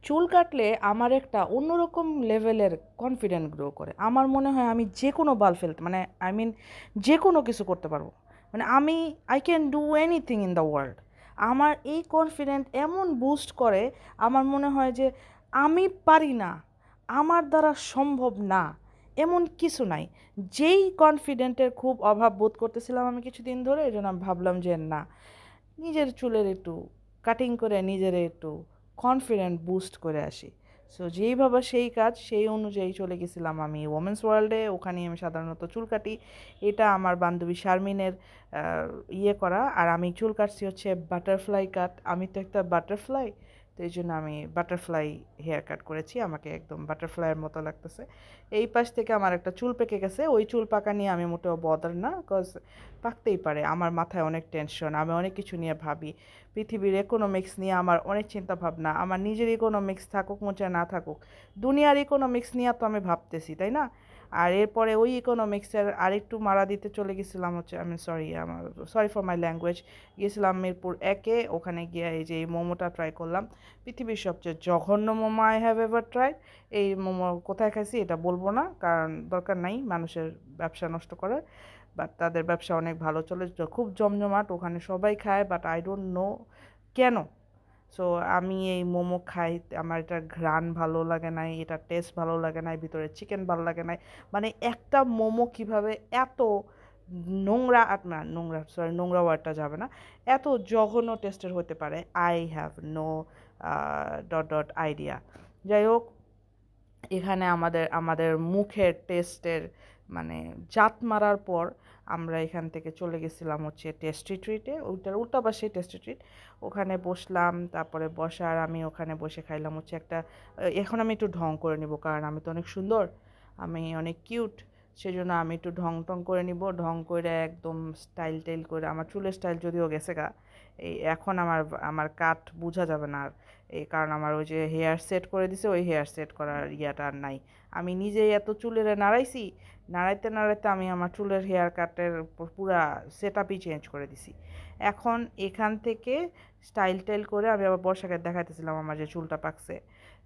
চুল কাটলে আমার একটা অন্যরকম লেভেলের কনফিডেন্ট গ্রো করে। আমার মনে হয় আমি যে কোনো বাল ফেলতে মানে আই মিন যে কোনো কিছু করতে পারবো। মানে I can do anything in the world. আমার এই কনফিডেন্ট এমন বুস্ট করে, আমার মনে হয় যে আমি পারি না, আমার দ্বারা সম্ভব না, এমন কিছু নাই। যেই কনফিডেন্টের খুব অভাব বোধ করতেছিলাম আমি কিছুদিন ধরে, এই জন্য আমি ভাবলাম যে না, নিজের চুলের একটু কাটিং করে নিজের একটু কনফিডেন্ট বুস্ট করে আসি। সো যেইভাবে সেই কাজ সেই অনুযায়ী চলে গেছিলাম আমি ওমেন্স ওয়ার্ল্ডে। ওখানে আমি সাধারণত চুল কাটি। এটা আমার বান্ধবী শারমিনের ইয়ে করা। আর আমি চুল কাটছি হচ্ছে বাটারফ্লাই কাট। আমি তো একটা বাটারফ্লাই, তো এই জন্য আমি বাটারফ্লাই হেয়ার কাট করেছি। আমাকে একদম বাটারফ্লাইয়ের মতো লাগতেছে। এই পাশ থেকে আমার একটা চুল পেকে গেছে, ওই চুল পাকা নিয়ে আমি মোটেও বদার না, কজ পাকতেই পারে। আমার মাথায় অনেক টেনশন, আমি অনেক কিছু নিয়ে ভাবি। পৃথিবীর ইকোনমিক্স নিয়ে আমার অনেক চিন্তা ভাবনা, আমার নিজের ইকোনমিক্স থাকুক মোচে না থাকুক, দুনিয়ার ইকোনমিক্স নিয়ে তো আমি ভাবতেছি, তাই না? আর এরপরে ওই ইকোনমিক্সের আরেকটু মারা দিতে চলে গেছিলাম হচ্ছে, আমি সরি ফর মাই ল্যাঙ্গুয়েজ, গিয়েছিলাম মিরপুর 1-এ। ওখানে গিয়ে এই যে এই মোমোটা ট্রাই করলাম, পৃথিবীর সবচেয়ে জঘন্য momo I have ever tried. এই মোমো কোথায় খাইছি এটা বলবো না, কারণ দরকার নাই মানুষের ব্যবসা নষ্ট করার। বাট তাদের ব্যবসা অনেক ভালো চলে, খুব জমজমাট, ওখানে সবাই খায়, বাট আই ডোন্ট নো কেন। সো আমি এই মোমো খাই, আমার এটার ঘ্রাণ ভালো লাগে নাই, এটার টেস্ট ভালো লাগে নাই, ভিতরে চিকেন ভালো লাগে নাই। মানে একটা মোমো কিভাবে এত নোংরা, না নোংরা, সরি নোংরা ওয়ার্ডটা যাবে না, এত জঘন্য টেস্টের হতে পারে, I have no dot dot idea. যাই হোক, এখানে আমাদের আমাদের মুখের টেস্টের মানে জাত মারার পর আমরা এখান থেকে চলে গেছিলাম হচ্ছে টেস্টি ট্রিটে, ওইটার উল্টা পাশে টেস্টি ট্রিট। ওখানে বসলাম, তারপরে বসার আমি ওখানে বসে খাইলাম হচ্ছে একটা, এখন আমি একটু ঢং করে নিব কারণ আমি তো অনেক সুন্দর, আমি অনেক কিউট, সেজন্য আমি একটু ঢং টং করে নিব। ঢং করে একদম স্টাইল টাইল করে, আমার চুলের স্টাইল যদিও গেছে গা, এই এখন আমার আমার কাট বোঝা যাবে না আর। এই কারণ আমার ওই যে হেয়ার সেট করে দিছে, ওই হেয়ার সেট করার ইয়াটা আর নাই। আমি নিজেই এত চুলের নাড়াইছি, নাড়াইতে নাড়াইতে আমি আমার চুলের হেয়ার কাটের পুরা সেট আপই চেঞ্জ করে দিছি। এখন এখান থেকে স্টাইল টাইল করে আমি আবার বর্ষাকে দেখাইতেছিলাম আমার যে চুলটা পাকছে।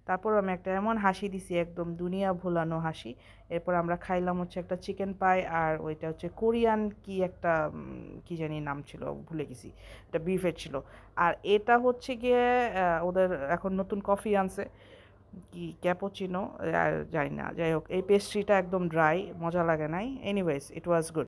তারপর আমি একটা এমন হাসি দিছি, একদম দুনিয়া ভোলানো হাসি। এরপর আমরা খাইলাম হচ্ছে একটা চিকেন পাই, আর ওইটা হচ্ছে কোরিয়ান কি একটা কি জানি নাম ছিল, ভুলে গেছি, এটা বিফের ছিল। আর এটা হচ্ছে গিয়ে ওদের এখন নতুন কফি আনছে, কি ক্যাপুচিনো, জানি না। যাই হোক, এই পেস্ট্রিটা একদম ড্রাই, মজা লাগে নাই। Anyways, it was good.